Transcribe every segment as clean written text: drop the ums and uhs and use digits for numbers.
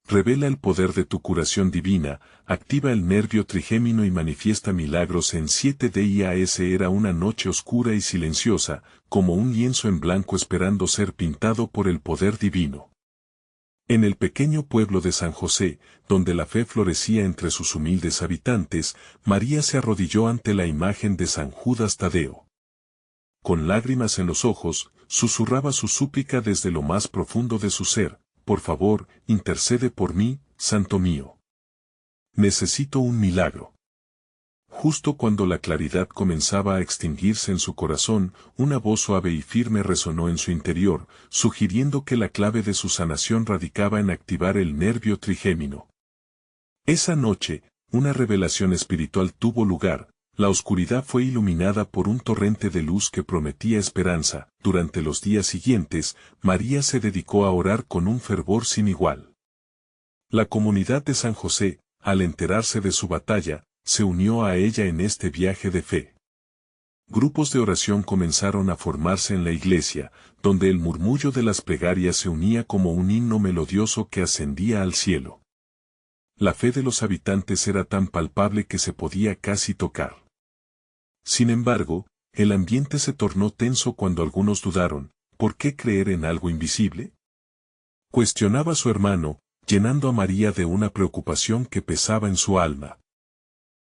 revela el poder de tu curación divina, activa el nervio trigémino y manifiesta milagros en 7 días. Era una noche oscura y silenciosa, como un lienzo en blanco esperando ser pintado por el poder divino. En el pequeño pueblo de San José, donde la fe florecía entre sus humildes habitantes, María se arrodilló ante la imagen de San Judas Tadeo. Con lágrimas en los ojos, susurraba su súplica desde lo más profundo de su ser: por favor, intercede por mí, santo mío. Necesito un milagro. Justo cuando la claridad comenzaba a extinguirse en su corazón, una voz suave y firme resonó en su interior, sugiriendo que la clave de su sanación radicaba en activar el nervio trigémino. Esa noche, una revelación espiritual tuvo lugar. La oscuridad fue iluminada por un torrente de luz que prometía esperanza. Durante los días siguientes, María se dedicó a orar con un fervor sin igual. La comunidad de San José, al enterarse de su batalla, se unió a ella en este viaje de fe. Grupos de oración comenzaron a formarse en la iglesia, donde el murmullo de las plegarias se unía como un himno melodioso que ascendía al cielo. La fe de los habitantes era tan palpable que se podía casi tocar. Sin embargo, el ambiente se tornó tenso cuando algunos dudaron: ¿por qué creer en algo invisible? Cuestionaba su hermano, llenando a María de una preocupación que pesaba en su alma.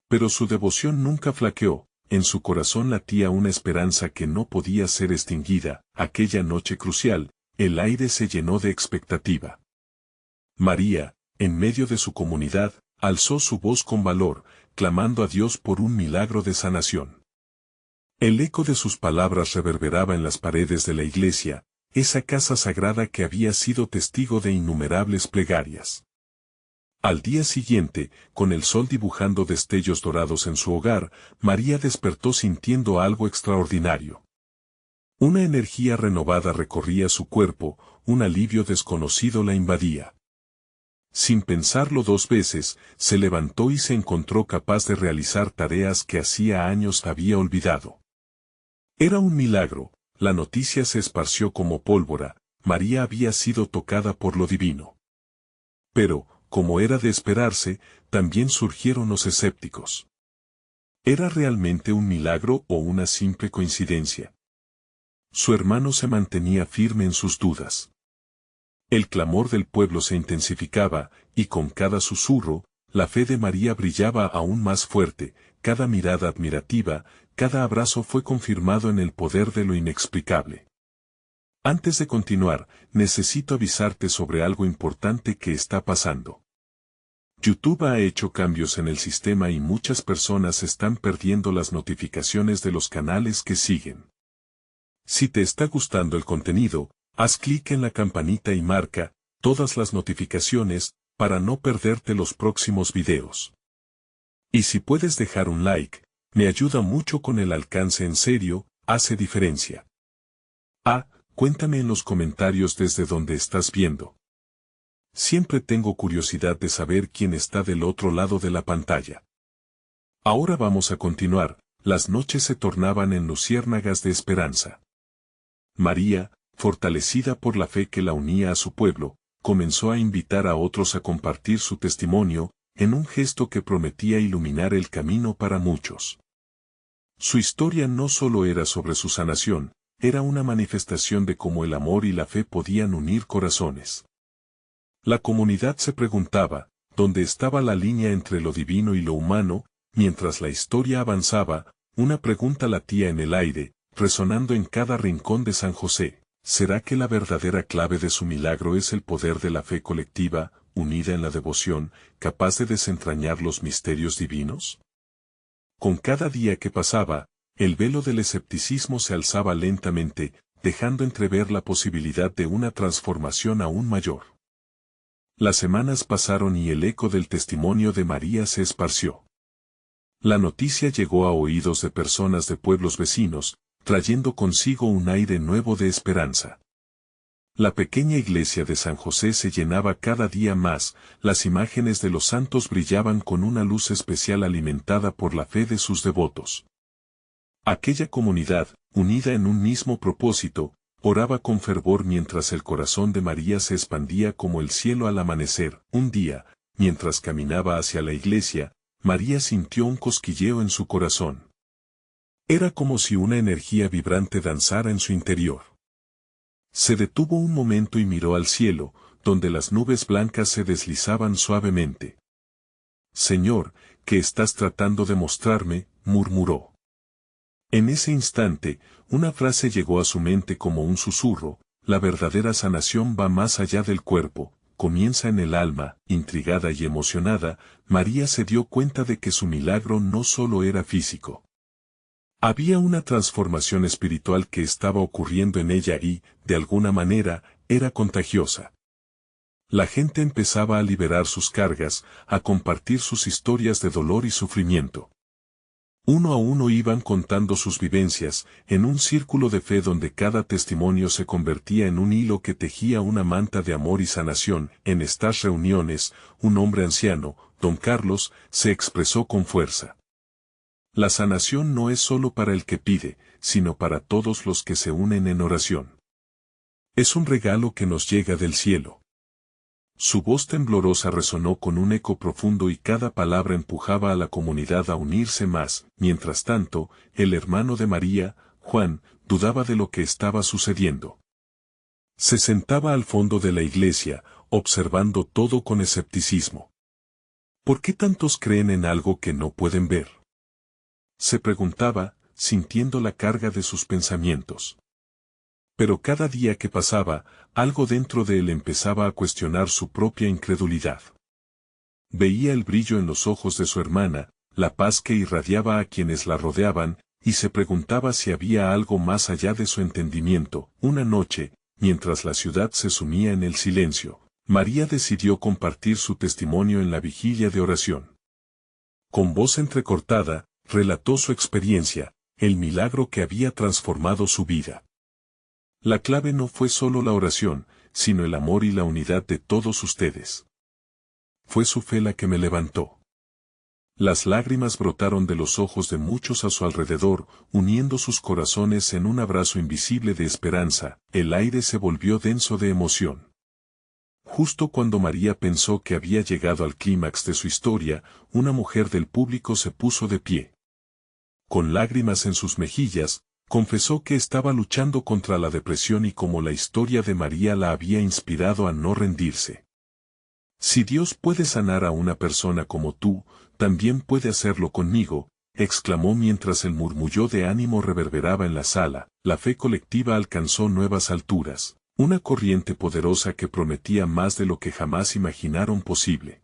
Pero su devoción nunca flaqueó, en su corazón latía una esperanza que no podía ser extinguida. Aquella noche crucial, el aire se llenó de expectativa. María, en medio de su comunidad, alzó su voz con valor, clamando a Dios por un milagro de sanación. El eco de sus palabras reverberaba en las paredes de la iglesia, esa casa sagrada que había sido testigo de innumerables plegarias. Al día siguiente, con el sol dibujando destellos dorados en su hogar, María despertó sintiendo algo extraordinario. Una energía renovada recorría su cuerpo, un alivio desconocido la invadía. Sin pensarlo 2 veces, se levantó y se encontró capaz de realizar tareas que hacía años había olvidado. Era un milagro. La noticia se esparció como pólvora: María había sido tocada por lo divino. Pero, como era de esperarse, también surgieron los escépticos. ¿Era realmente un milagro o una simple coincidencia? Su hermano se mantenía firme en sus dudas. El clamor del pueblo se intensificaba, y con cada susurro, la fe de María brillaba aún más fuerte. Cada mirada admirativa, cada abrazo fue confirmado en el poder de lo inexplicable. Antes de continuar, necesito avisarte sobre algo importante que está pasando. YouTube ha hecho cambios en el sistema y muchas personas están perdiendo las notificaciones de los canales que siguen. Si te está gustando el contenido, haz clic en la campanita y marca todas las notificaciones para no perderte los próximos videos. Y si puedes dejar un like, me ayuda mucho con el alcance. En serio, hace diferencia. Cuéntame en los comentarios desde donde estás viendo. Siempre tengo curiosidad de saber quién está del otro lado de la pantalla. Ahora vamos a continuar. Las noches se tornaban en luciérnagas de esperanza. María, fortalecida por la fe que la unía a su pueblo, comenzó a invitar a otros a compartir su testimonio, en un gesto que prometía iluminar el camino para muchos. Su historia no solo era sobre su sanación, era una manifestación de cómo el amor y la fe podían unir corazones. La comunidad se preguntaba, ¿dónde estaba la línea entre lo divino y lo humano? Mientras la historia avanzaba, una pregunta latía en el aire, resonando en cada rincón de San José: ¿será que la verdadera clave de su milagro es el poder de la fe colectiva, unida en la devoción, capaz de desentrañar los misterios divinos? Con cada día que pasaba, el velo del escepticismo se alzaba lentamente, dejando entrever la posibilidad de una transformación aún mayor. Las semanas pasaron y el eco del testimonio de María se esparció. La noticia llegó a oídos de personas de pueblos vecinos, trayendo consigo un aire nuevo de esperanza. La pequeña iglesia de San José se llenaba cada día más, las imágenes de los santos brillaban con una luz especial alimentada por la fe de sus devotos. Aquella comunidad, unida en un mismo propósito, Oraba con fervor mientras el corazón de María se expandía como el cielo al amanecer. Un día, mientras caminaba hacia la iglesia, María sintió un cosquilleo en su corazón. Era como si una energía vibrante danzara en su interior. Se detuvo un momento y miró al cielo, donde las nubes blancas se deslizaban suavemente. «Señor, ¿qué estás tratando de mostrarme?», murmuró. En ese instante, una frase llegó a su mente como un susurro: la verdadera sanación va más allá del cuerpo, comienza en el alma. Intrigada y emocionada, María se dio cuenta de que su milagro no solo era físico. Había una transformación espiritual que estaba ocurriendo en ella y, de alguna manera, era contagiosa. La gente empezaba a liberar sus cargas, a compartir sus historias de dolor y sufrimiento. Uno a uno iban contando sus vivencias, en un círculo de fe donde cada testimonio se convertía en un hilo que tejía una manta de amor y sanación. En estas reuniones, un hombre anciano, don Carlos, se expresó con fuerza. La sanación no es solo para el que pide, sino para todos los que se unen en oración. Es un regalo que nos llega del cielo. Su voz temblorosa resonó con un eco profundo y cada palabra empujaba a la comunidad a unirse más. Mientras tanto, el hermano de María, Juan, dudaba de lo que estaba sucediendo. Se sentaba al fondo de la iglesia, observando todo con escepticismo. ¿Por qué tantos creen en algo que no pueden ver?, se preguntaba, sintiendo la carga de sus pensamientos. Pero cada día que pasaba, algo dentro de él empezaba a cuestionar su propia incredulidad. Veía el brillo en los ojos de su hermana, la paz que irradiaba a quienes la rodeaban, y se preguntaba si había algo más allá de su entendimiento. Una noche, mientras la ciudad se sumía en el silencio, María decidió compartir su testimonio en la vigilia de oración. Con voz entrecortada, relató su experiencia, el milagro que había transformado su vida. La clave no fue solo la oración, sino el amor y la unidad de todos ustedes. Fue su fe la que me levantó. Las lágrimas brotaron de los ojos de muchos a su alrededor, uniendo sus corazones en un abrazo invisible de esperanza. El aire se volvió denso de emoción. Justo cuando María pensó que había llegado al clímax de su historia, una mujer del público se puso de pie. Con lágrimas en sus mejillas, confesó que estaba luchando contra la depresión y cómo la historia de María la había inspirado a no rendirse. «Si Dios puede sanar a una persona como tú, también puede hacerlo conmigo», exclamó mientras el murmullo de ánimo reverberaba en la sala. La fe colectiva alcanzó nuevas alturas, una corriente poderosa que prometía más de lo que jamás imaginaron posible.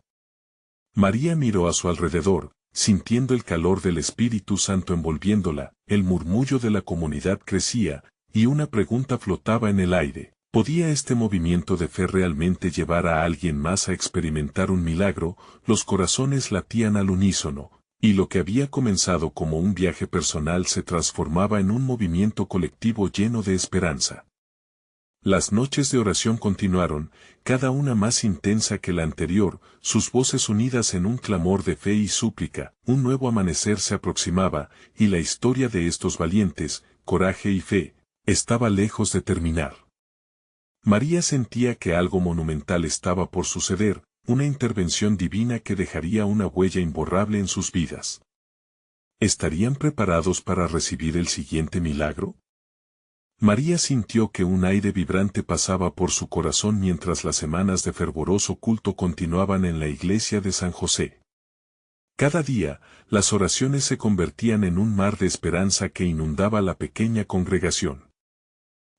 María miró a su alrededor, sintiendo el calor del Espíritu Santo envolviéndola. El murmullo de la comunidad crecía, y una pregunta flotaba en el aire: ¿podía este movimiento de fe realmente llevar a alguien más a experimentar un milagro? Los corazones latían al unísono, y lo que había comenzado como un viaje personal se transformaba en un movimiento colectivo lleno de esperanza. Las noches de oración continuaron, cada una más intensa que la anterior, sus voces unidas en un clamor de fe y súplica. Un nuevo amanecer se aproximaba, y la historia de estos valientes, coraje y fe, estaba lejos de terminar. María sentía que algo monumental estaba por suceder, una intervención divina que dejaría una huella imborrable en sus vidas. ¿Estarían preparados para recibir el siguiente milagro? María sintió que un aire vibrante pasaba por su corazón mientras las semanas de fervoroso culto continuaban en la iglesia de San José. Cada día, las oraciones se convertían en un mar de esperanza que inundaba la pequeña congregación.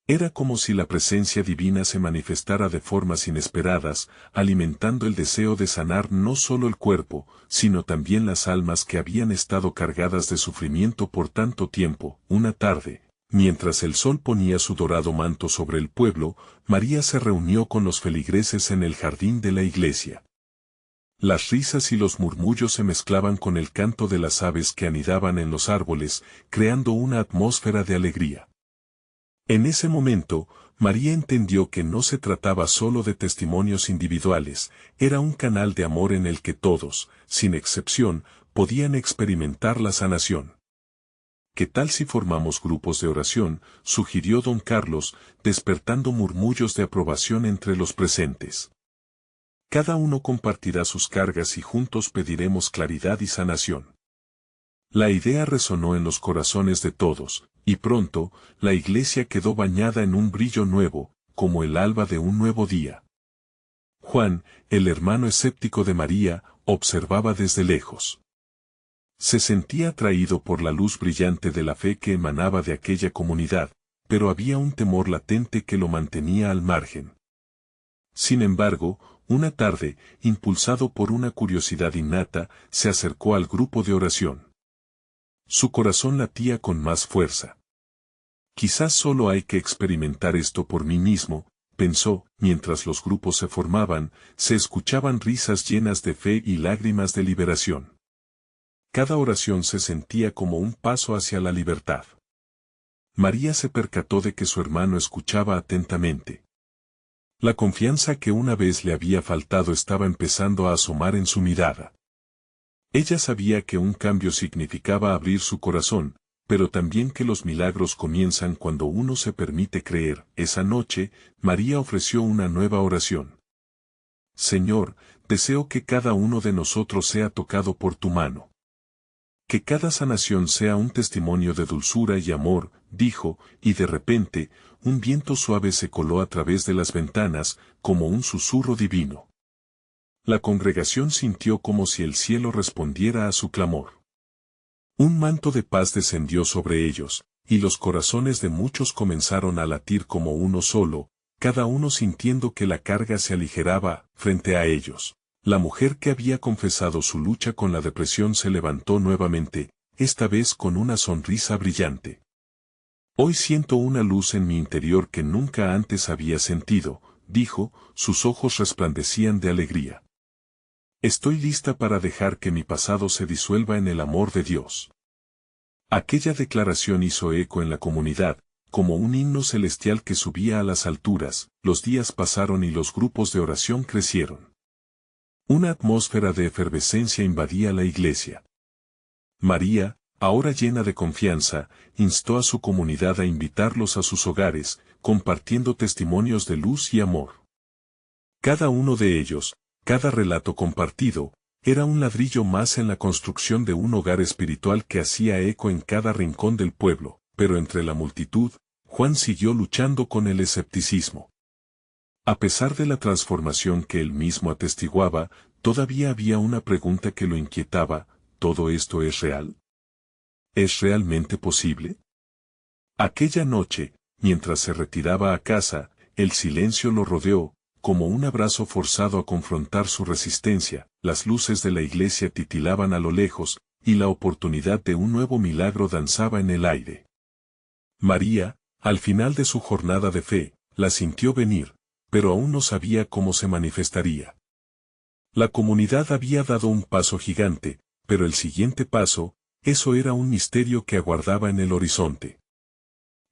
Era como si la presencia divina se manifestara de formas inesperadas, alimentando el deseo de sanar no solo el cuerpo, sino también las almas que habían estado cargadas de sufrimiento por tanto tiempo. Una tarde, mientras el sol ponía su dorado manto sobre el pueblo, María se reunió con los feligreses en el jardín de la iglesia. Las risas y los murmullos se mezclaban con el canto de las aves que anidaban en los árboles, creando una atmósfera de alegría. En ese momento, María entendió que no se trataba solo de testimonios individuales, era un canal de amor en el que todos, sin excepción, podían experimentar la sanación. ¿qué tal si formamos grupos de oración?, sugirió don Carlos, despertando murmullos de aprobación entre los presentes. Cada uno compartirá sus cargas y juntos pediremos claridad y sanación. La idea resonó en los corazones de todos, y pronto, la iglesia quedó bañada en un brillo nuevo, como el alba de un nuevo día. Juan, el hermano escéptico de María, observaba desde lejos. Se sentía atraído por la luz brillante de la fe que emanaba de aquella comunidad, pero había un temor latente que lo mantenía al margen. Sin embargo, una tarde, impulsado por una curiosidad innata, se acercó al grupo de oración. Su corazón latía con más fuerza. Quizás solo hay que experimentar esto por mí mismo, pensó, mientras los grupos se formaban, se escuchaban risas llenas de fe y lágrimas de liberación. Cada oración se sentía como un paso hacia la libertad. María se percató de que su hermano escuchaba atentamente. La confianza que una vez le había faltado estaba empezando a asomar en su mirada. Ella sabía que un cambio significaba abrir su corazón, pero también que los milagros comienzan cuando uno se permite creer. Esa noche, María ofreció una nueva oración. Señor, deseo que cada uno de nosotros sea tocado por tu mano. Que cada sanación sea un testimonio de dulzura y amor, dijo, y de repente, un viento suave se coló a través de las ventanas, como un susurro divino. La congregación sintió como si el cielo respondiera a su clamor. Un manto de paz descendió sobre ellos, y los corazones de muchos comenzaron a latir como uno solo, cada uno sintiendo que la carga se aligeraba. Frente a ellos, la mujer que había confesado su lucha con la depresión se levantó nuevamente, esta vez con una sonrisa brillante. Hoy siento una luz en mi interior que nunca antes había sentido, dijo, sus ojos resplandecían de alegría. Estoy lista para dejar que mi pasado se disuelva en el amor de Dios. Aquella declaración hizo eco en la comunidad, como un himno celestial que subía a las alturas. Los días pasaron y los grupos de oración crecieron. Una atmósfera de efervescencia invadía la iglesia. María, ahora llena de confianza, instó a su comunidad a invitarlos a sus hogares, compartiendo testimonios de luz y amor. Cada uno de ellos, cada relato compartido, era un ladrillo más en la construcción de un hogar espiritual que hacía eco en cada rincón del pueblo, pero entre la multitud, Juan siguió luchando con el escepticismo. A pesar de la transformación que él mismo atestiguaba, todavía había una pregunta que lo inquietaba: ¿todo esto es real? ¿Es realmente posible? Aquella noche, mientras se retiraba a casa, el silencio lo rodeó, como un abrazo forzado a confrontar su resistencia. Las luces de la iglesia titilaban a lo lejos, y la oportunidad de un nuevo milagro danzaba en el aire. María, al final de su jornada de fe, la sintió venir, pero aún no sabía cómo se manifestaría. La comunidad había dado un paso gigante, pero el siguiente paso, eso era un misterio que aguardaba en el horizonte.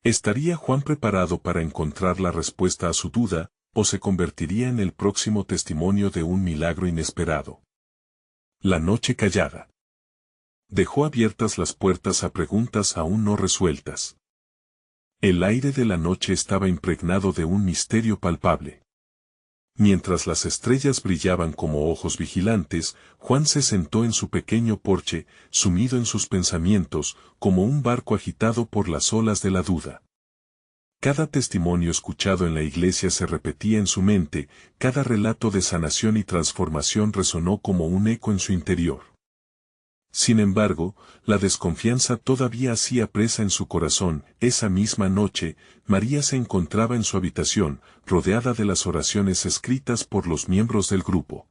¿Estaría Juan preparado para encontrar la respuesta a su duda, o se convertiría en el próximo testimonio de un milagro inesperado? La noche callada dejó abiertas las puertas a preguntas aún no resueltas. El aire de la noche estaba impregnado de un misterio palpable. Mientras las estrellas brillaban como ojos vigilantes, Juan se sentó en su pequeño porche, sumido en sus pensamientos, como un barco agitado por las olas de la duda. Cada testimonio escuchado en la iglesia se repetía en su mente, cada relato de sanación y transformación resonó como un eco en su interior. Sin embargo, la desconfianza todavía hacía presa en su corazón. Esa misma noche, María se encontraba en su habitación, rodeada de las oraciones escritas por los miembros del grupo.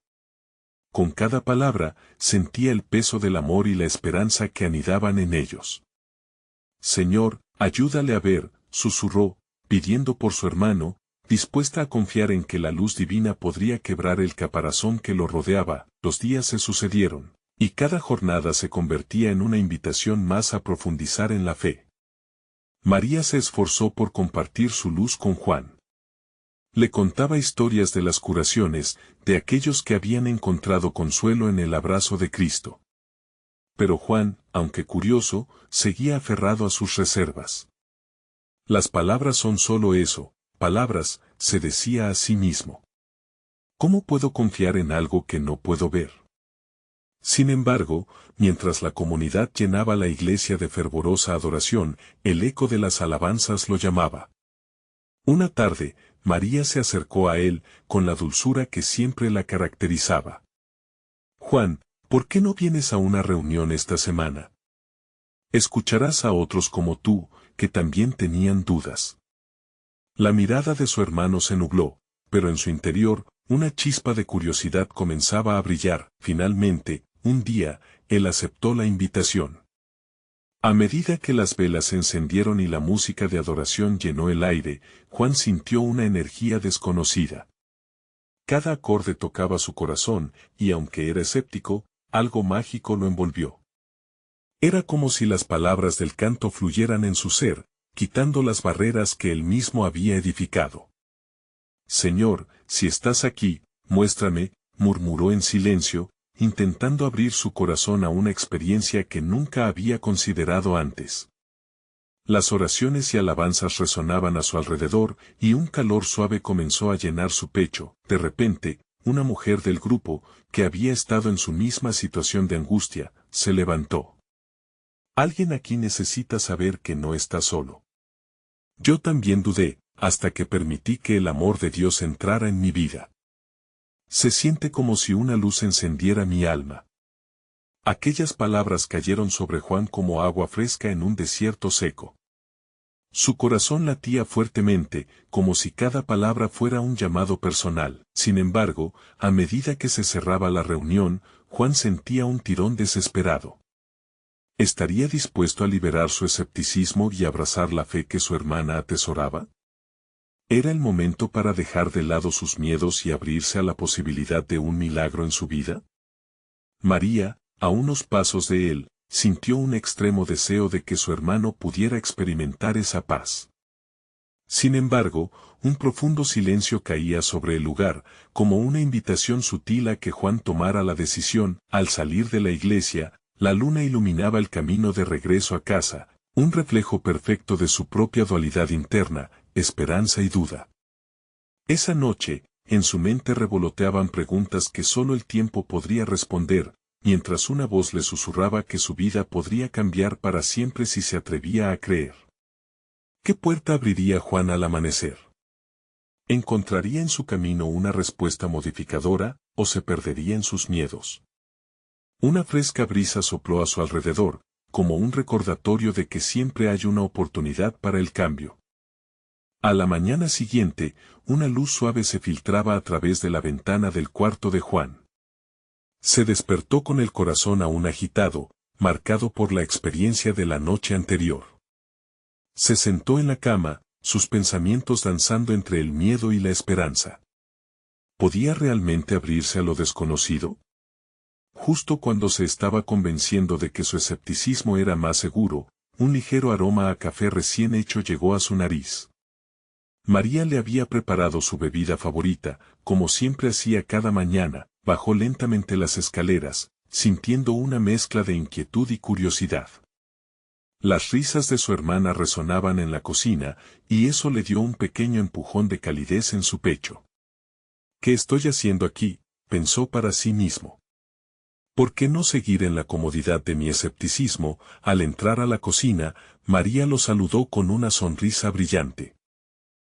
Con cada palabra, sentía el peso del amor y la esperanza que anidaban en ellos. Señor, ayúdale a ver, susurró, pidiendo por su hermano, dispuesta a confiar en que la luz divina podría quebrar el caparazón que lo rodeaba. Los días se sucedieron, y cada jornada se convertía en una invitación más a profundizar en la fe. María se esforzó por compartir su luz con Juan. Le contaba historias de las curaciones, de aquellos que habían encontrado consuelo en el abrazo de Cristo. Pero Juan, aunque curioso, seguía aferrado a sus reservas. Las palabras son solo eso, palabras, se decía a sí mismo. ¿Cómo puedo confiar en algo que no puedo ver? Sin embargo, mientras la comunidad llenaba la iglesia de fervorosa adoración, el eco de las alabanzas lo llamaba. Una tarde, María se acercó a él, con la dulzura que siempre la caracterizaba. Juan, ¿por qué no vienes a una reunión esta semana? Escucharás a otros como tú, que también tenían dudas. La mirada de su hermano se nubló, pero en su interior, una chispa de curiosidad comenzaba a brillar. Finalmente, un día, él aceptó la invitación. A medida que las velas se encendieron y la música de adoración llenó el aire, Juan sintió una energía desconocida. Cada acorde tocaba su corazón, y aunque era escéptico, algo mágico lo envolvió. Era como si las palabras del canto fluyeran en su ser, quitando las barreras que él mismo había edificado. Señor, si estás aquí, muéstrame, murmuró en silencio, intentando abrir su corazón a una experiencia que nunca había considerado antes. Las oraciones y alabanzas resonaban a su alrededor, y un calor suave comenzó a llenar su pecho. De repente, una mujer del grupo, que había estado en su misma situación de angustia, se levantó. Alguien aquí necesita saber que no está solo. Yo también dudé, hasta que permití que el amor de Dios entrara en mi vida. Se siente como si una luz encendiera mi alma. Aquellas palabras cayeron sobre Juan como agua fresca en un desierto seco. Su corazón latía fuertemente, como si cada palabra fuera un llamado personal. Sin embargo, a medida que se cerraba la reunión, Juan sentía un tirón desesperado. ¿Estaría dispuesto a liberar su escepticismo y abrazar la fe que su hermana atesoraba? ¿Era el momento para dejar de lado sus miedos y abrirse a la posibilidad de un milagro en su vida? María, a unos pasos de él, sintió un extremo deseo de que su hermano pudiera experimentar esa paz. Sin embargo, un profundo silencio caía sobre el lugar, como una invitación sutil a que Juan tomara la decisión. Al salir de la iglesia, la luna iluminaba el camino de regreso a casa, un reflejo perfecto de su propia dualidad interna, esperanza y duda. Esa noche, en su mente revoloteaban preguntas que solo el tiempo podría responder, mientras una voz le susurraba que su vida podría cambiar para siempre si se atrevía a creer. ¿Qué puerta abriría Juan al amanecer? ¿Encontraría en su camino una respuesta modificadora, o se perdería en sus miedos? Una fresca brisa sopló a su alrededor, como un recordatorio de que siempre hay una oportunidad para el cambio. A la mañana siguiente, una luz suave se filtraba a través de la ventana del cuarto de Juan. Se despertó con el corazón aún agitado, marcado por la experiencia de la noche anterior. Se sentó en la cama, sus pensamientos danzando entre el miedo y la esperanza. ¿Podía realmente abrirse a lo desconocido? Justo cuando se estaba convenciendo de que su escepticismo era más seguro, un ligero aroma a café recién hecho llegó a su nariz. María le había preparado su bebida favorita, como siempre hacía cada mañana. Bajó lentamente las escaleras, sintiendo una mezcla de inquietud y curiosidad. Las risas de su hermana resonaban en la cocina, y eso le dio un pequeño empujón de calidez en su pecho. ¿Qué estoy haciendo aquí?, pensó para sí mismo. ¿Por qué no seguir en la comodidad de mi escepticismo? Al entrar a la cocina, María lo saludó con una sonrisa brillante.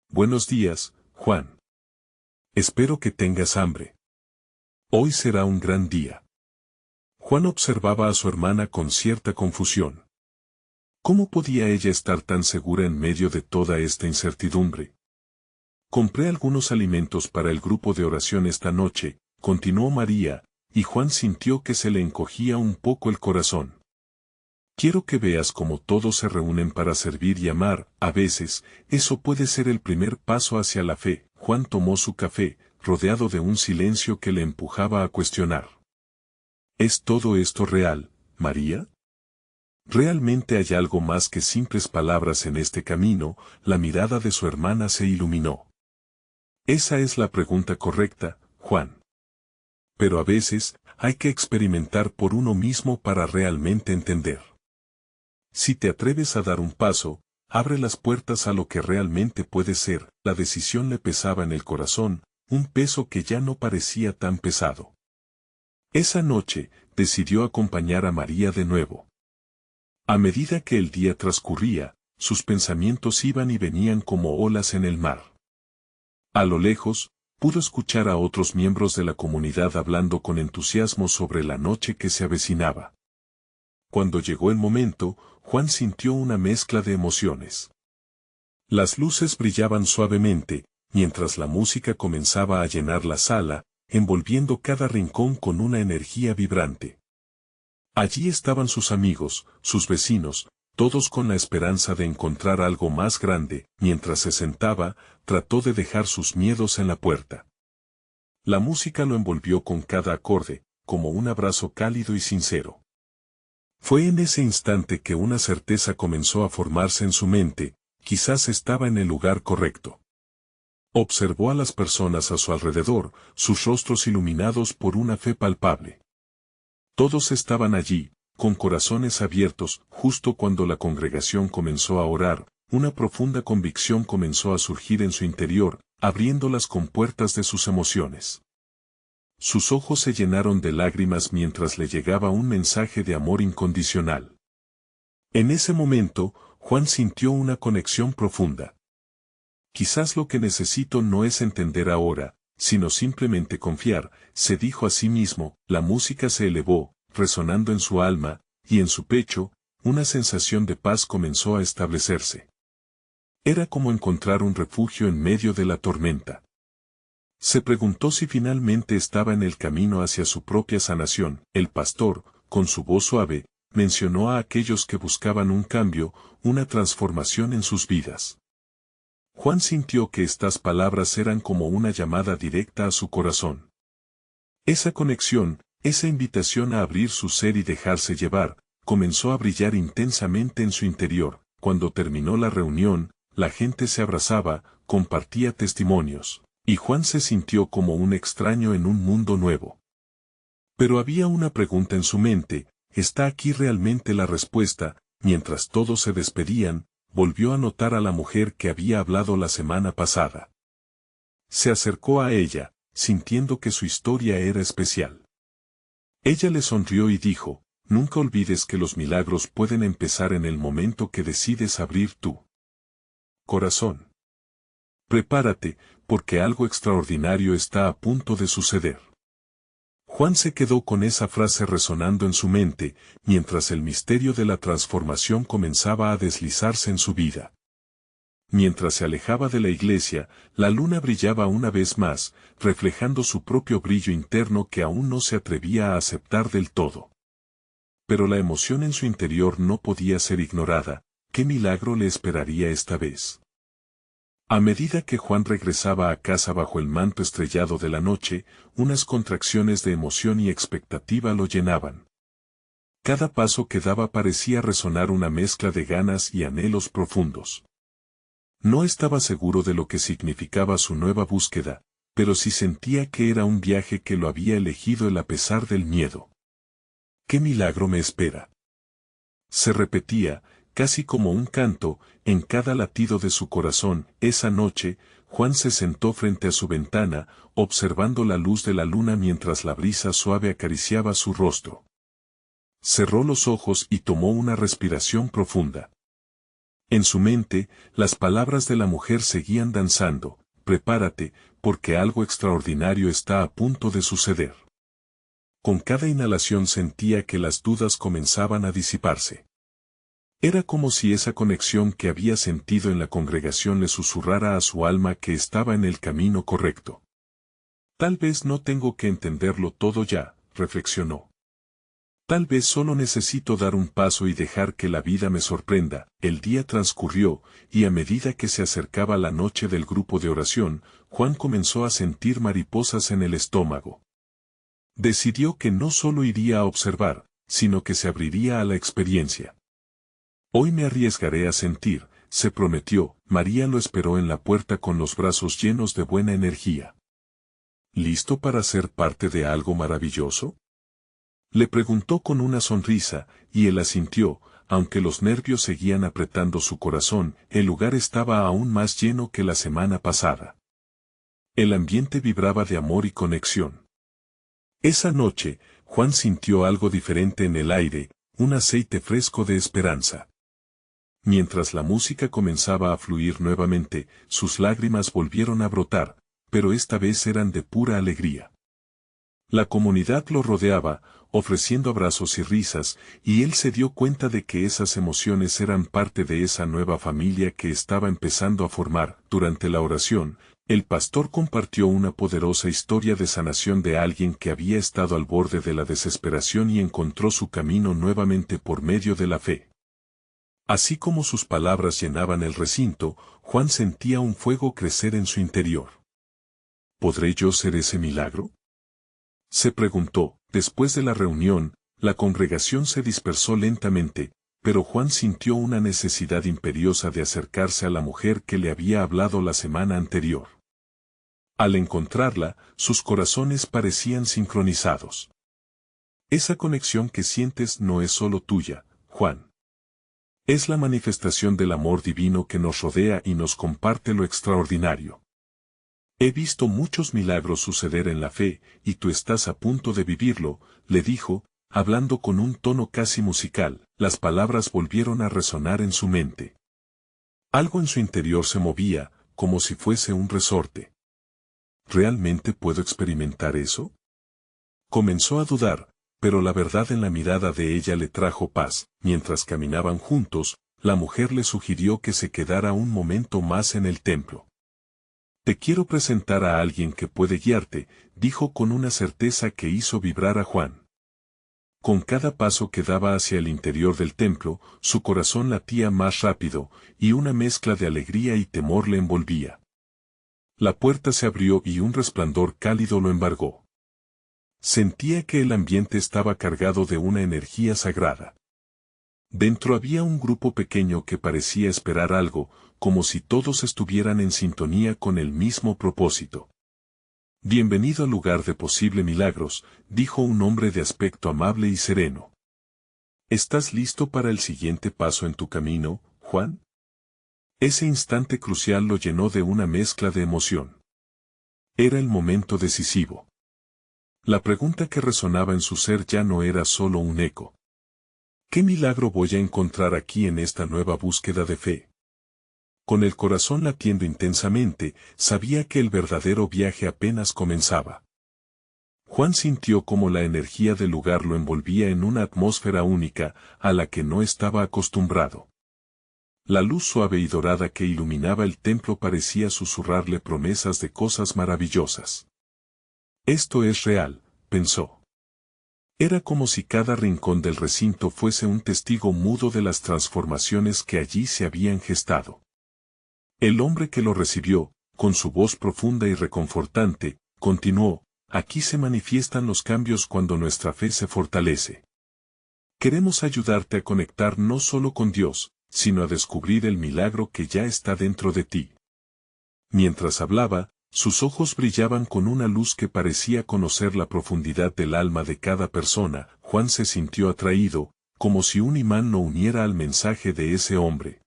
Buenos días, Juan. Espero que tengas hambre. Hoy será un gran día. Juan observaba a su hermana con cierta confusión. ¿Cómo podía ella estar tan segura en medio de toda esta incertidumbre? Compré algunos alimentos para el grupo de oración esta noche, continuó María, y Juan sintió que se le encogía un poco el corazón. Quiero que veas cómo todos se reúnen para servir y amar. A veces, eso puede ser el primer paso hacia la fe. Juan tomó su café, rodeado de un silencio que le empujaba a cuestionar. ¿Es todo esto real, María? ¿Realmente hay algo más que simples palabras en este camino? La mirada de su hermana se iluminó. Esa es la pregunta correcta, Juan. Pero a veces, hay que experimentar por uno mismo para realmente entender. Si te atreves a dar un paso, abre las puertas a lo que realmente puede ser. La decisión le pesaba en el corazón, un peso que ya no parecía tan pesado. Esa noche, decidió acompañar a María de nuevo. A medida que el día transcurría, sus pensamientos iban y venían como olas en el mar. A lo lejos, pudo escuchar a otros miembros de la comunidad hablando con entusiasmo sobre la noche que se avecinaba. Cuando llegó el momento, Juan sintió una mezcla de emociones. Las luces brillaban suavemente, mientras la música comenzaba a llenar la sala, envolviendo cada rincón con una energía vibrante. Allí estaban sus amigos, sus vecinos, todos con la esperanza de encontrar algo más grande. Mientras se sentaba, trató de dejar sus miedos en la puerta. La música lo envolvió con cada acorde, como un abrazo cálido y sincero. Fue en ese instante que una certeza comenzó a formarse en su mente, quizás estaba en el lugar correcto. Observó a las personas a su alrededor, sus rostros iluminados por una fe palpable. Todos estaban allí, con corazones abiertos. Justo cuando la congregación comenzó a orar, una profunda convicción comenzó a surgir en su interior, abriendo las compuertas de sus emociones. Sus ojos se llenaron de lágrimas mientras le llegaba un mensaje de amor incondicional. En ese momento, Juan sintió una conexión profunda. Quizás lo que necesito no es entender ahora, sino simplemente confiar, se dijo a sí mismo. La música se elevó, resonando en su alma, y en su pecho, una sensación de paz comenzó a establecerse. Era como encontrar un refugio en medio de la tormenta. Se preguntó si finalmente estaba en el camino hacia su propia sanación. El pastor, con su voz suave, mencionó a aquellos que buscaban un cambio, una transformación en sus vidas. Juan sintió que estas palabras eran como una llamada directa a su corazón. Esa conexión, esa invitación a abrir su ser y dejarse llevar, comenzó a brillar intensamente en su interior. Cuando terminó la reunión, la gente se abrazaba, compartía testimonios, y Juan se sintió como un extraño en un mundo nuevo. Pero había una pregunta en su mente: ¿está aquí realmente la respuesta? Mientras todos se despedían, volvió a notar a la mujer que había hablado la semana pasada. Se acercó a ella, sintiendo que su historia era especial. Ella le sonrió y dijo: nunca olvides que los milagros pueden empezar en el momento que decides abrir tu corazón. Prepárate, porque algo extraordinario está a punto de suceder. Juan se quedó con esa frase resonando en su mente, mientras el misterio de la transformación comenzaba a deslizarse en su vida. Mientras se alejaba de la iglesia, la luna brillaba una vez más, reflejando su propio brillo interno que aún no se atrevía a aceptar del todo. Pero la emoción en su interior no podía ser ignorada. ¿Qué milagro le esperaría esta vez? A medida que Juan regresaba a casa bajo el manto estrellado de la noche, unas contracciones de emoción y expectativa lo llenaban. Cada paso que daba parecía resonar una mezcla de ganas y anhelos profundos. No estaba seguro de lo que significaba su nueva búsqueda, pero sí sentía que era un viaje que lo había elegido él a pesar del miedo. ¿Qué milagro me espera?, se repetía, casi como un canto, en cada latido de su corazón. Esa noche, Juan se sentó frente a su ventana, observando la luz de la luna mientras la brisa suave acariciaba su rostro. Cerró los ojos y tomó una respiración profunda. En su mente, las palabras de la mujer seguían danzando: prepárate, porque algo extraordinario está a punto de suceder. Con cada inhalación sentía que las dudas comenzaban a disiparse. Era como si esa conexión que había sentido en la congregación le susurrara a su alma que estaba en el camino correcto. Tal vez no tengo que entenderlo todo ya, reflexionó. Tal vez solo necesito dar un paso y dejar que la vida me sorprenda. El día transcurrió, y a medida que se acercaba la noche del grupo de oración, Juan comenzó a sentir mariposas en el estómago. Decidió que no solo iría a observar, sino que se abriría a la experiencia. Hoy me arriesgaré a sentir, se prometió. María lo esperó en la puerta con los brazos llenos de buena energía. ¿Listo para ser parte de algo maravilloso? Le preguntó con una sonrisa, y él asintió, aunque los nervios seguían apretando su corazón, el lugar estaba aún más lleno que la semana pasada. El ambiente vibraba de amor y conexión. Esa noche, Juan sintió algo diferente en el aire, un aceite fresco de esperanza. Mientras la música comenzaba a fluir nuevamente, sus lágrimas volvieron a brotar, pero esta vez eran de pura alegría. La comunidad lo rodeaba, ofreciendo abrazos y risas, y él se dio cuenta de que esas emociones eran parte de esa nueva familia que estaba empezando a formar. Durante la oración, el pastor compartió una poderosa historia de sanación de alguien que había estado al borde de la desesperación y encontró su camino nuevamente por medio de la fe. Así como sus palabras llenaban el recinto, Juan sentía un fuego crecer en su interior. ¿Podré yo ser ese milagro?, se preguntó. Después de la reunión, la congregación se dispersó lentamente, pero Juan sintió una necesidad imperiosa de acercarse a la mujer que le había hablado la semana anterior. Al encontrarla, sus corazones parecían sincronizados. Esa conexión que sientes no es solo tuya, Juan. Es la manifestación del amor divino que nos rodea y nos comparte lo extraordinario. He visto muchos milagros suceder en la fe, y tú estás a punto de vivirlo, le dijo, hablando con un tono casi musical. Las palabras volvieron a resonar en su mente. Algo en su interior se movía, como si fuese un resorte. ¿Realmente puedo experimentar eso? Comenzó a dudar, pero la verdad en la mirada de ella le trajo paz. Mientras caminaban juntos, la mujer le sugirió que se quedara un momento más en el templo. Te quiero presentar a alguien que puede guiarte, dijo con una certeza que hizo vibrar a Juan. Con cada paso que daba hacia el interior del templo, su corazón latía más rápido, y una mezcla de alegría y temor le envolvía. La puerta se abrió y un resplandor cálido lo embargó. Sentía que el ambiente estaba cargado de una energía sagrada. Dentro había un grupo pequeño que parecía esperar algo, como si todos estuvieran en sintonía con el mismo propósito. Bienvenido al lugar de posibles milagros, dijo un hombre de aspecto amable y sereno. ¿Estás listo para el siguiente paso en tu camino, Juan? Ese instante crucial lo llenó de una mezcla de emoción. Era el momento decisivo. La pregunta que resonaba en su ser ya no era solo un eco. ¿Qué milagro voy a encontrar aquí en esta nueva búsqueda de fe? Con el corazón latiendo intensamente, sabía que el verdadero viaje apenas comenzaba. Juan sintió cómo la energía del lugar lo envolvía en una atmósfera única, a la que no estaba acostumbrado. La luz suave y dorada que iluminaba el templo parecía susurrarle promesas de cosas maravillosas. Esto es real, pensó. Era como si cada rincón del recinto fuese un testigo mudo de las transformaciones que allí se habían gestado. El hombre que lo recibió, con su voz profunda y reconfortante, continuó: aquí se manifiestan los cambios cuando nuestra fe se fortalece. Queremos ayudarte a conectar no solo con Dios, sino a descubrir el milagro que ya está dentro de ti. Mientras hablaba, sus ojos brillaban con una luz que parecía conocer la profundidad del alma de cada persona. Juan se sintió atraído, como si un imán lo uniera al mensaje de ese hombre.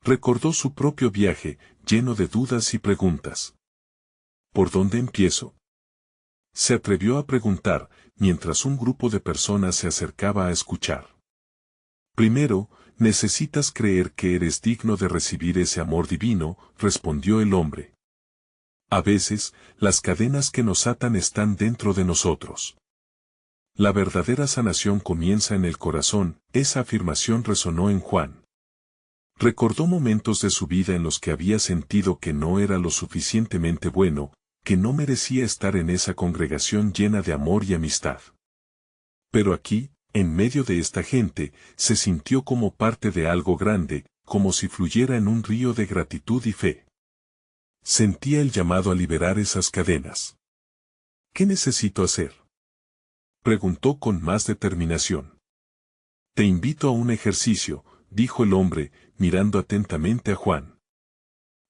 Recordó su propio viaje, lleno de dudas y preguntas. ¿Por dónde empiezo?, se atrevió a preguntar, mientras un grupo de personas se acercaba a escuchar. Primero, necesitas creer que eres digno de recibir ese amor divino, respondió el hombre. A veces, las cadenas que nos atan están dentro de nosotros. La verdadera sanación comienza en el corazón. Esa afirmación resonó en Juan. Recordó momentos de su vida en los que había sentido que no era lo suficientemente bueno, que no merecía estar en esa congregación llena de amor y amistad. Pero aquí, en medio de esta gente, se sintió como parte de algo grande, como si fluyera en un río de gratitud y fe. Sentía el llamado a liberar esas cadenas. ¿Qué necesito hacer?, preguntó con más determinación. Te invito a un ejercicio, dijo el hombre, mirando atentamente a Juan.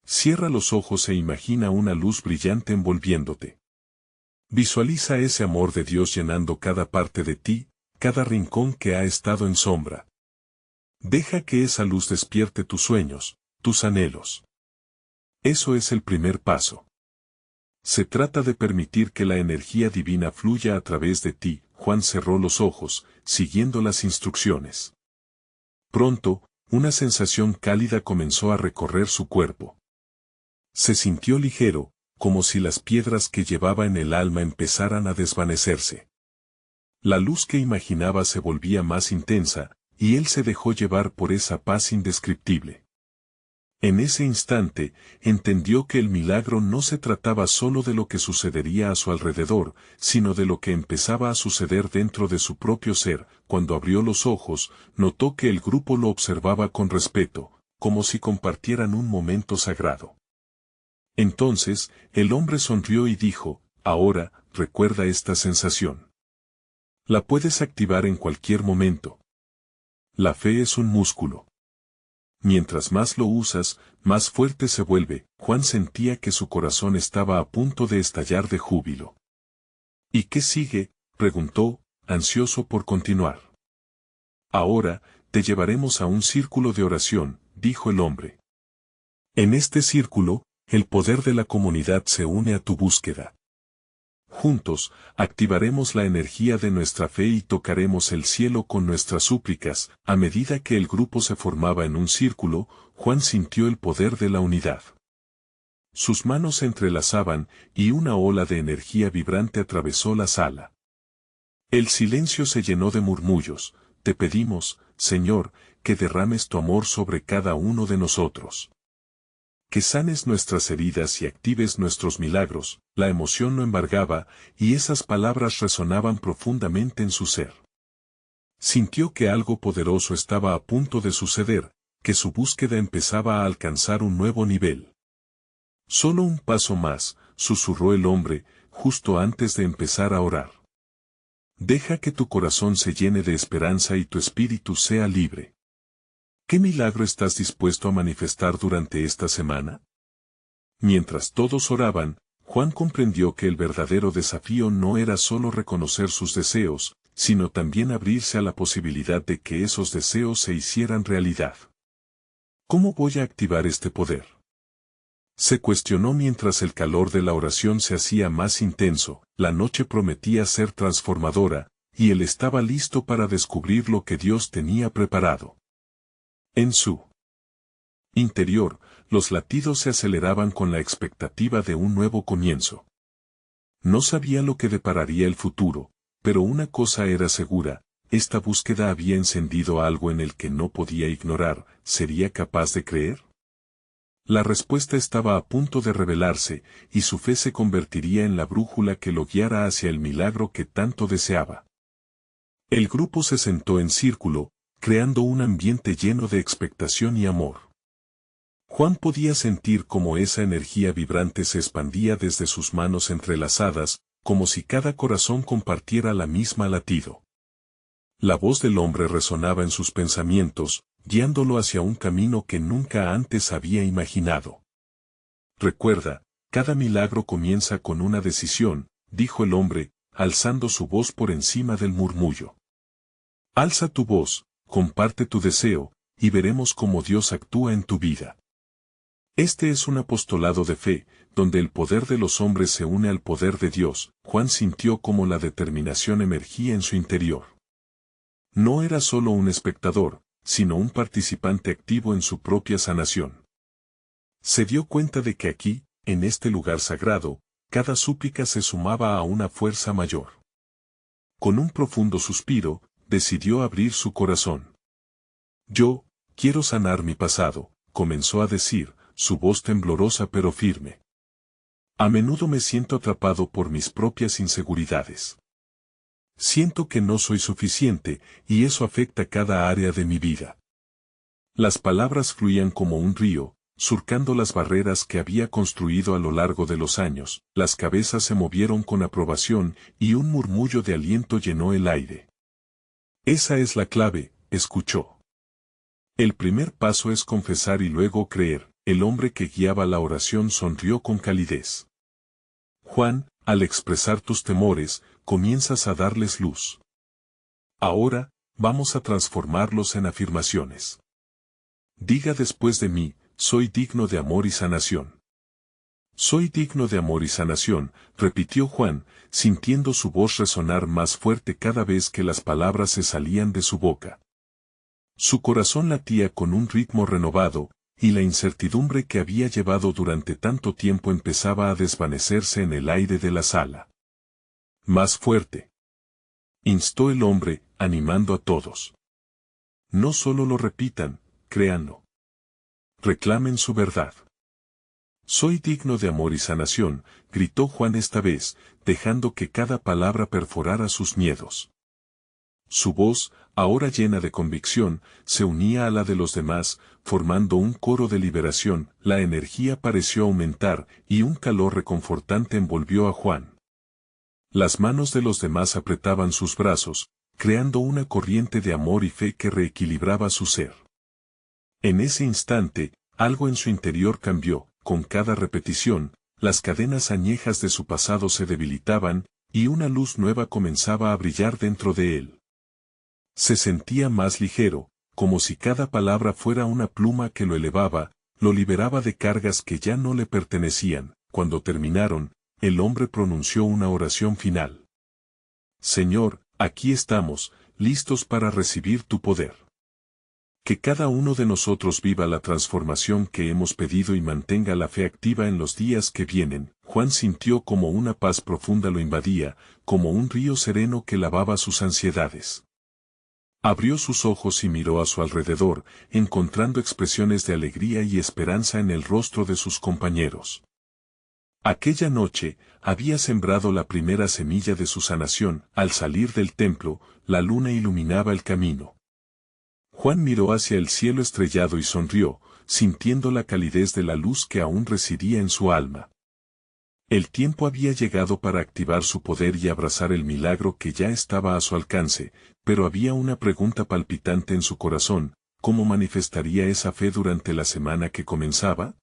Cierra los ojos e imagina una luz brillante envolviéndote. Visualiza ese amor de Dios llenando cada parte de ti, cada rincón que ha estado en sombra. Deja que esa luz despierte tus sueños, tus anhelos. Eso es el primer paso. Se trata de permitir que la energía divina fluya a través de ti. Juan cerró los ojos, siguiendo las instrucciones. Pronto, una sensación cálida comenzó a recorrer su cuerpo. Se sintió ligero, como si las piedras que llevaba en el alma empezaran a desvanecerse. La luz que imaginaba se volvía más intensa, y él se dejó llevar por esa paz indescriptible. En ese instante, entendió que el milagro no se trataba solo de lo que sucedería a su alrededor, sino de lo que empezaba a suceder dentro de su propio ser. Cuando abrió los ojos, notó que el grupo lo observaba con respeto, como si compartieran un momento sagrado. Entonces, el hombre sonrió y dijo, ahora, recuerda esta sensación. La puedes activar en cualquier momento. La fe es un músculo. Mientras más lo usas, más fuerte se vuelve. Juan sentía que su corazón estaba a punto de estallar de júbilo. ¿Y qué sigue?, preguntó, ansioso por continuar. Ahora, te llevaremos a un círculo de oración, dijo el hombre. En este círculo, el poder de la comunidad se une a tu búsqueda. Juntos, activaremos la energía de nuestra fe y tocaremos el cielo con nuestras súplicas. A medida que el grupo se formaba en un círculo, Juan sintió el poder de la unidad. Sus manos se entrelazaban, y una ola de energía vibrante atravesó la sala. El silencio se llenó de murmullos. Te pedimos, Señor, que derrames tu amor sobre cada uno de nosotros. Que sanes nuestras heridas y actives nuestros milagros. La emoción no embargaba, y esas palabras resonaban profundamente en su ser. Sintió que algo poderoso estaba a punto de suceder, que su búsqueda empezaba a alcanzar un nuevo nivel. Solo un paso más, susurró el hombre, justo antes de empezar a orar. Deja que tu corazón se llene de esperanza y tu espíritu sea libre. ¿Qué milagro estás dispuesto a manifestar durante esta semana? Mientras todos oraban, Juan comprendió que el verdadero desafío no era solo reconocer sus deseos, sino también abrirse a la posibilidad de que esos deseos se hicieran realidad. ¿Cómo voy a activar este poder?, se cuestionó mientras el calor de la oración se hacía más intenso. La noche prometía ser transformadora, y él estaba listo para descubrir lo que Dios tenía preparado. En su interior, los latidos se aceleraban con la expectativa de un nuevo comienzo. No sabía lo que depararía el futuro, pero una cosa era segura, esta búsqueda había encendido algo en el que no podía ignorar. ¿Sería capaz de creer? La respuesta estaba a punto de revelarse, y su fe se convertiría en la brújula que lo guiara hacia el milagro que tanto deseaba. El grupo se sentó en círculo, creando un ambiente lleno de expectación y amor. Juan podía sentir cómo esa energía vibrante se expandía desde sus manos entrelazadas, como si cada corazón compartiera la misma latido. La voz del hombre resonaba en sus pensamientos, guiándolo hacia un camino que nunca antes había imaginado. Recuerda, cada milagro comienza con una decisión, dijo el hombre, alzando su voz por encima del murmullo. Alza tu voz, comparte tu deseo, y veremos cómo Dios actúa en tu vida. Este es un apostolado de fe, donde el poder de los hombres se une al poder de Dios. Juan sintió cómo la determinación emergía en su interior. No era solo un espectador, sino un participante activo en su propia sanación. Se dio cuenta de que aquí, en este lugar sagrado, cada súplica se sumaba a una fuerza mayor. Con un profundo suspiro, decidió abrir su corazón. Yo, quiero sanar mi pasado, comenzó a decir, su voz temblorosa pero firme. A menudo me siento atrapado por mis propias inseguridades. Siento que no soy suficiente, y eso afecta cada área de mi vida. Las palabras fluían como un río, surcando las barreras que había construido a lo largo de los años. Las cabezas se movieron con aprobación, y un murmullo de aliento llenó el aire. Esa es la clave, escuchó. El primer paso es confesar y luego creer. El hombre que guiaba la oración sonrió con calidez. Juan, Al expresar tus temores, comienzas a darles luz. Ahora, vamos a transformarlos en afirmaciones. Diga después de mí, soy digno de amor y sanación. Soy digno de amor y sanación, repitió Juan, sintiendo su voz resonar más fuerte cada vez que las palabras se salían de su boca. Su corazón latía con un ritmo renovado, y la incertidumbre que había llevado durante tanto tiempo empezaba a desvanecerse en el aire de la sala. Más fuerte, instó el hombre, animando a todos. No solo lo repitan, créanlo. Reclamen su verdad. Soy digno de amor y sanación, gritó Juan esta vez, dejando que cada palabra perforara sus miedos. Su voz, ahora llena de convicción, se unía a la de los demás, formando un coro de liberación. La energía pareció aumentar, y un calor reconfortante envolvió a Juan. Las manos de los demás apretaban sus brazos, creando una corriente de amor y fe que reequilibraba su ser. En ese instante, algo en su interior cambió. Con cada repetición, las cadenas añejas de su pasado se debilitaban, y una luz nueva comenzaba a brillar dentro de él. Se sentía más ligero, como si cada palabra fuera una pluma que lo elevaba, lo liberaba de cargas que ya no le pertenecían. Cuando terminaron, el hombre pronunció una oración final. Señor, aquí estamos, listos para recibir tu poder. Que cada uno de nosotros viva la transformación que hemos pedido y mantenga la fe activa en los días que vienen. Juan sintió como una paz profunda lo invadía, como un río sereno que lavaba sus ansiedades. Abrió sus ojos y miró a su alrededor, encontrando expresiones de alegría y esperanza en el rostro de sus compañeros. Aquella noche, había sembrado la primera semilla de su sanación. Al salir del templo, la luna iluminaba el camino. Juan miró hacia el cielo estrellado y sonrió, sintiendo la calidez de la luz que aún residía en su alma. El tiempo había llegado para activar su poder y abrazar el milagro que ya estaba a su alcance, pero había una pregunta palpitante en su corazón: ¿cómo manifestaría esa fe durante la semana que comenzaba?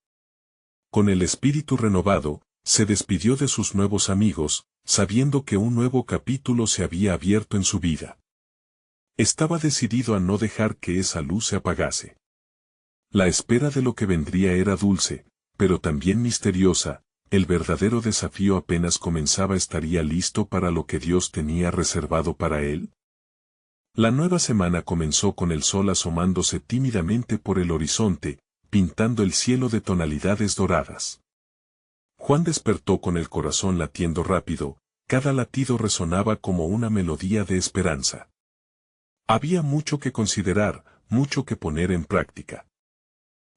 Con el espíritu renovado, se despidió de sus nuevos amigos, sabiendo que un nuevo capítulo se había abierto en su vida. Estaba decidido a no dejar que esa luz se apagase. La espera de lo que vendría era dulce, pero también misteriosa. El verdadero desafío apenas comenzaba. ¿Estaría listo para lo que Dios tenía reservado para él? La nueva semana comenzó con el sol asomándose tímidamente por el horizonte, pintando el cielo de tonalidades doradas. Juan despertó con el corazón latiendo rápido, cada latido resonaba como una melodía de esperanza. Había mucho que considerar, mucho que poner en práctica.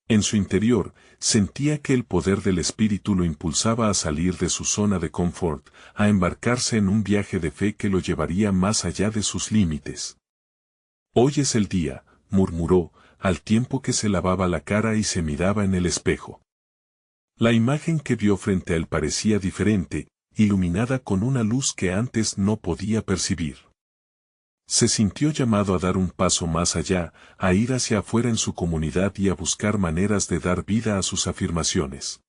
En su interior, sentía que el poder del espíritu lo impulsaba a salir de su zona de confort, a embarcarse en un viaje de fe que lo llevaría más allá de sus límites. Hoy es el día, murmuró, al tiempo que se lavaba la cara y se miraba en el espejo. La imagen que vio frente a él parecía diferente, iluminada con una luz que antes no podía percibir. Se sintió llamado a dar un paso más allá, a ir hacia afuera en su comunidad y a buscar maneras de dar vida a sus afirmaciones.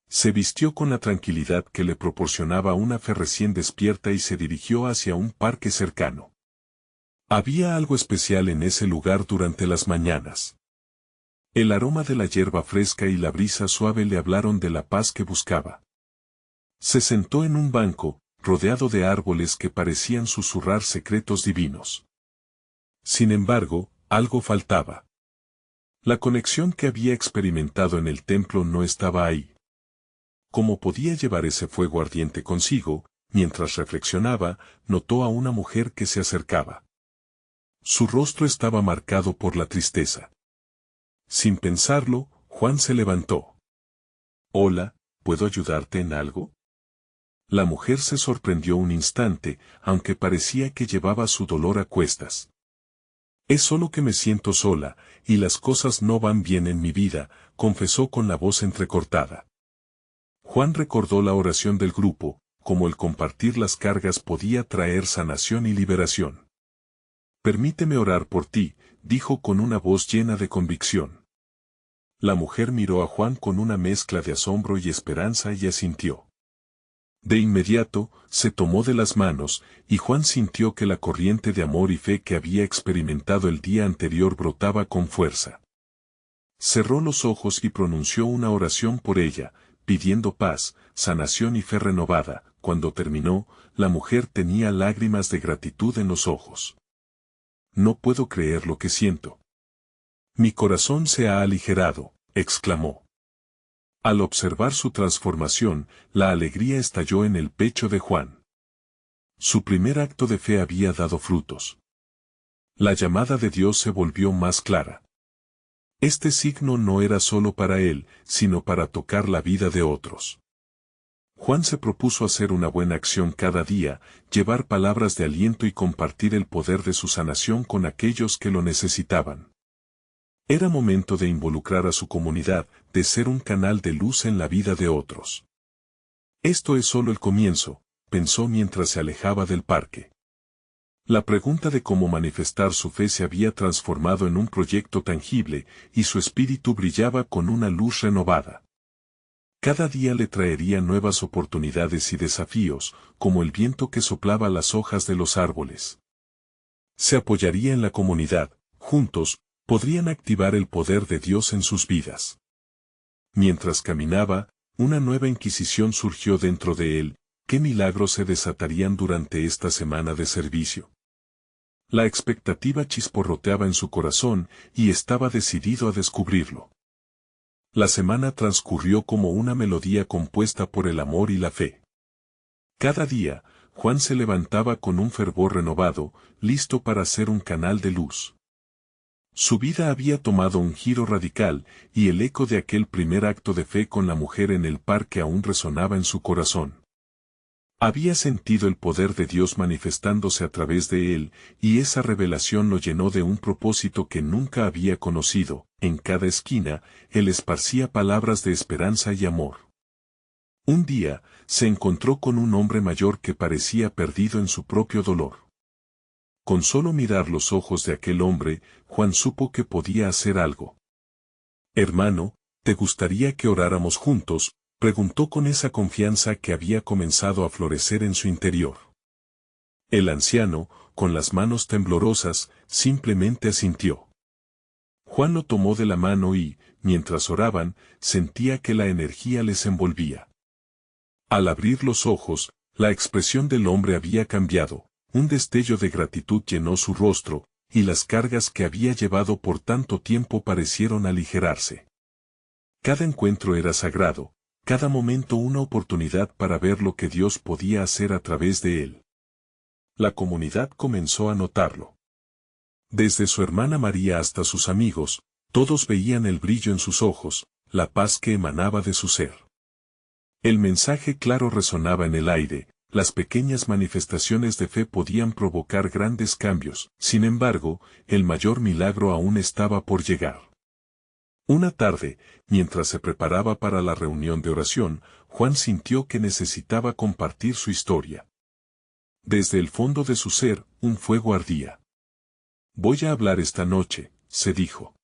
Se vistió con la tranquilidad que le proporcionaba una fe recién despierta y se dirigió hacia un parque cercano. Había algo especial en ese lugar durante las mañanas. El aroma de la hierba fresca y la brisa suave le hablaron de la paz que buscaba. Se sentó en un banco, rodeado de árboles que parecían susurrar secretos divinos. Sin embargo, algo faltaba. La conexión que había experimentado en el templo no estaba ahí. ¿Cómo podía llevar ese fuego ardiente consigo? Mientras reflexionaba, notó a una mujer que se acercaba. Su rostro estaba marcado por la tristeza. Sin pensarlo, Juan se levantó. «Hola, ¿puedo ayudarte en algo?» La mujer se sorprendió un instante, aunque parecía que llevaba su dolor a cuestas. «Es solo que me siento sola, y las cosas no van bien en mi vida», confesó con la voz entrecortada. Juan recordó la oración del grupo, como el compartir las cargas podía traer sanación y liberación. «Permíteme orar por ti», dijo con una voz llena de convicción. La mujer miró a Juan con una mezcla de asombro y esperanza y asintió. De inmediato, se tomó de las manos, y Juan sintió que la corriente de amor y fe que había experimentado el día anterior brotaba con fuerza. Cerró los ojos y pronunció una oración por ella, pidiendo paz, sanación y fe renovada. Cuando terminó, la mujer tenía lágrimas de gratitud en los ojos. No puedo creer lo que siento. Mi corazón se ha aligerado, exclamó. Al observar su transformación, la alegría estalló en el pecho de Juan. Su primer acto de fe había dado frutos. La llamada de Dios se volvió más clara. Este signo no era solo para él, sino para tocar la vida de otros. Juan se propuso hacer una buena acción cada día, llevar palabras de aliento y compartir el poder de su sanación con aquellos que lo necesitaban. Era momento de involucrar a su comunidad, de ser un canal de luz en la vida de otros. Esto es solo el comienzo, pensó mientras se alejaba del parque. La pregunta de cómo manifestar su fe se había transformado en un proyecto tangible, y su espíritu brillaba con una luz renovada. Cada día le traería nuevas oportunidades y desafíos, como el viento que soplaba las hojas de los árboles. Se apoyaría en la comunidad, juntos, podrían activar el poder de Dios en sus vidas. Mientras caminaba, una nueva inquisición surgió dentro de él. ¿Qué milagros se desatarían durante esta semana de servicio? La expectativa chisporroteaba en su corazón, y estaba decidido a descubrirlo. La semana transcurrió como una melodía compuesta por el amor y la fe. Cada día, Juan se levantaba con un fervor renovado, listo para ser un canal de luz. Su vida había tomado un giro radical, y el eco de aquel primer acto de fe con la mujer en el parque aún resonaba en su corazón. Había sentido el poder de Dios manifestándose a través de él, y esa revelación lo llenó de un propósito que nunca había conocido. En cada esquina, él esparcía palabras de esperanza y amor. Un día, se encontró con un hombre mayor que parecía perdido en su propio dolor. Con solo mirar los ojos de aquel hombre, Juan supo que podía hacer algo. «Hermano, ¿te gustaría que oráramos juntos?», preguntó con esa confianza que había comenzado a florecer en su interior. El anciano, con las manos temblorosas, simplemente asintió. Juan lo tomó de la mano y, mientras oraban, sentía que la energía les envolvía. Al abrir los ojos, la expresión del hombre había cambiado, un destello de gratitud llenó su rostro, y las cargas que había llevado por tanto tiempo parecieron aligerarse. Cada encuentro era sagrado, cada momento una oportunidad para ver lo que Dios podía hacer a través de él. La comunidad comenzó a notarlo. Desde su hermana María hasta sus amigos, todos veían el brillo en sus ojos, la paz que emanaba de su ser. El mensaje claro resonaba en el aire, las pequeñas manifestaciones de fe podían provocar grandes cambios, sin embargo, el mayor milagro aún estaba por llegar. Una tarde, mientras se preparaba para la reunión de oración, Juan sintió que necesitaba compartir su historia. Desde el fondo de su ser, un fuego ardía. «Voy a hablar esta noche», se dijo.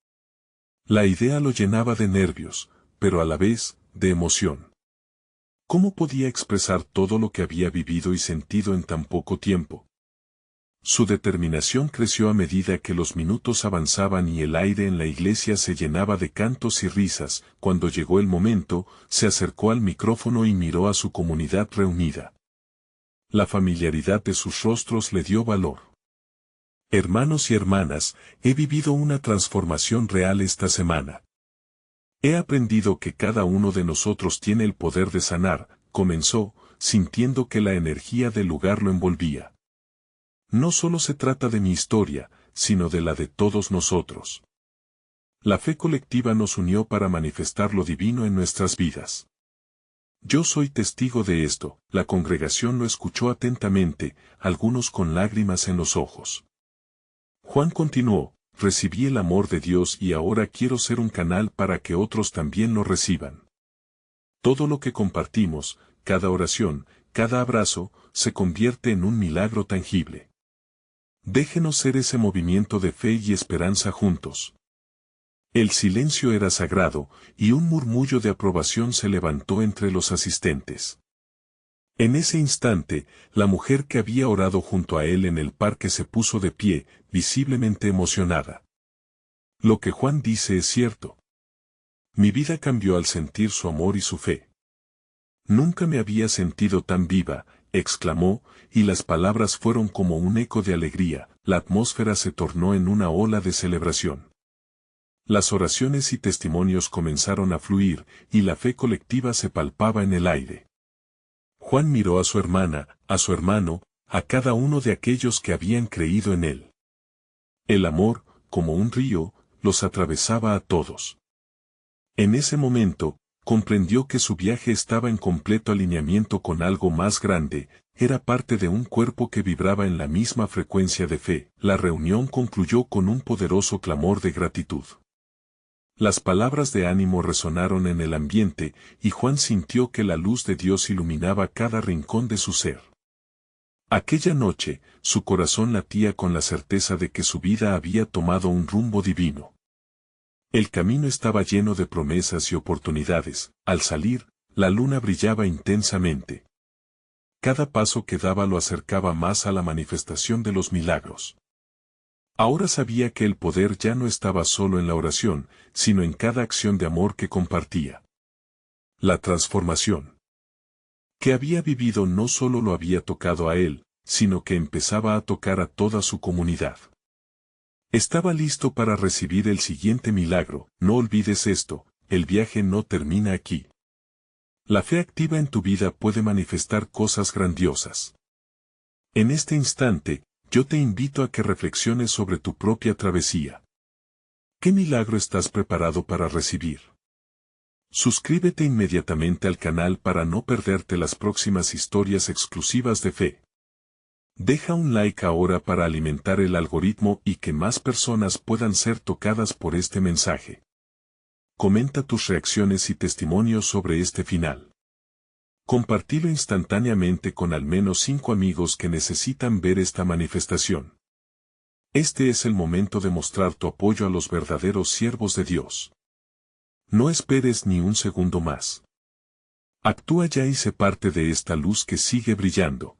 La idea lo llenaba de nervios, pero a la vez, de emoción. ¿Cómo podía expresar todo lo que había vivido y sentido en tan poco tiempo? Su determinación creció a medida que los minutos avanzaban y el aire en la iglesia se llenaba de cantos y risas. Cuando llegó el momento, se acercó al micrófono y miró a su comunidad reunida. La familiaridad de sus rostros le dio valor. «Hermanos y hermanas, he vivido una transformación real esta semana. He aprendido que cada uno de nosotros tiene el poder de sanar», comenzó, sintiendo que la energía del lugar lo envolvía. «No solo se trata de mi historia, sino de la de todos nosotros. La fe colectiva nos unió para manifestar lo divino en nuestras vidas. Yo soy testigo de esto». La congregación lo escuchó atentamente, algunos con lágrimas en los ojos. Juan continuó: «Recibí el amor de Dios y ahora quiero ser un canal para que otros también lo reciban. Todo lo que compartimos, cada oración, cada abrazo, se convierte en un milagro tangible. Déjenos ser ese movimiento de fe y esperanza juntos». El silencio era sagrado, y un murmullo de aprobación se levantó entre los asistentes. En ese instante, la mujer que había orado junto a él en el parque se puso de pie, visiblemente emocionada. Lo que Juan dice es cierto. Mi vida cambió al sentir su amor y su fe. Nunca me había sentido tan viva, exclamó, y las palabras fueron como un eco de alegría, la atmósfera se tornó en una ola de celebración. Las oraciones y testimonios comenzaron a fluir, y la fe colectiva se palpaba en el aire. Juan miró a su hermana, a su hermano, a cada uno de aquellos que habían creído en él. El amor, como un río, los atravesaba a todos. En ese momento, comprendió que su viaje estaba en completo alineamiento con algo más grande, era parte de un cuerpo que vibraba en la misma frecuencia de fe. La reunión concluyó con un poderoso clamor de gratitud. Las palabras de ánimo resonaron en el ambiente, y Juan sintió que la luz de Dios iluminaba cada rincón de su ser. Aquella noche, su corazón latía con la certeza de que su vida había tomado un rumbo divino. El camino estaba lleno de promesas y oportunidades. Al salir, la luna brillaba intensamente. Cada paso que daba lo acercaba más a la manifestación de los milagros. Ahora sabía que el poder ya no estaba solo en la oración, sino en cada acción de amor que compartía. La transformación que había vivido no solo lo había tocado a él, sino que empezaba a tocar a toda su comunidad. Estaba listo para recibir el siguiente milagro. No olvides esto, el viaje no termina aquí. La fe activa en tu vida puede manifestar cosas grandiosas. En este instante, yo te invito a que reflexiones sobre tu propia travesía. ¿Qué milagro estás preparado para recibir? Suscríbete inmediatamente al canal para no perderte las próximas historias exclusivas de fe. Deja un like ahora para alimentar el algoritmo y que más personas puedan ser tocadas por este mensaje. Comenta tus reacciones y testimonios sobre este final. Compartilo instantáneamente con al menos 5 amigos que necesitan ver esta manifestación. Este es el momento de mostrar tu apoyo a los verdaderos siervos de Dios. No esperes ni un segundo más. Actúa ya y sé parte de esta luz que sigue brillando.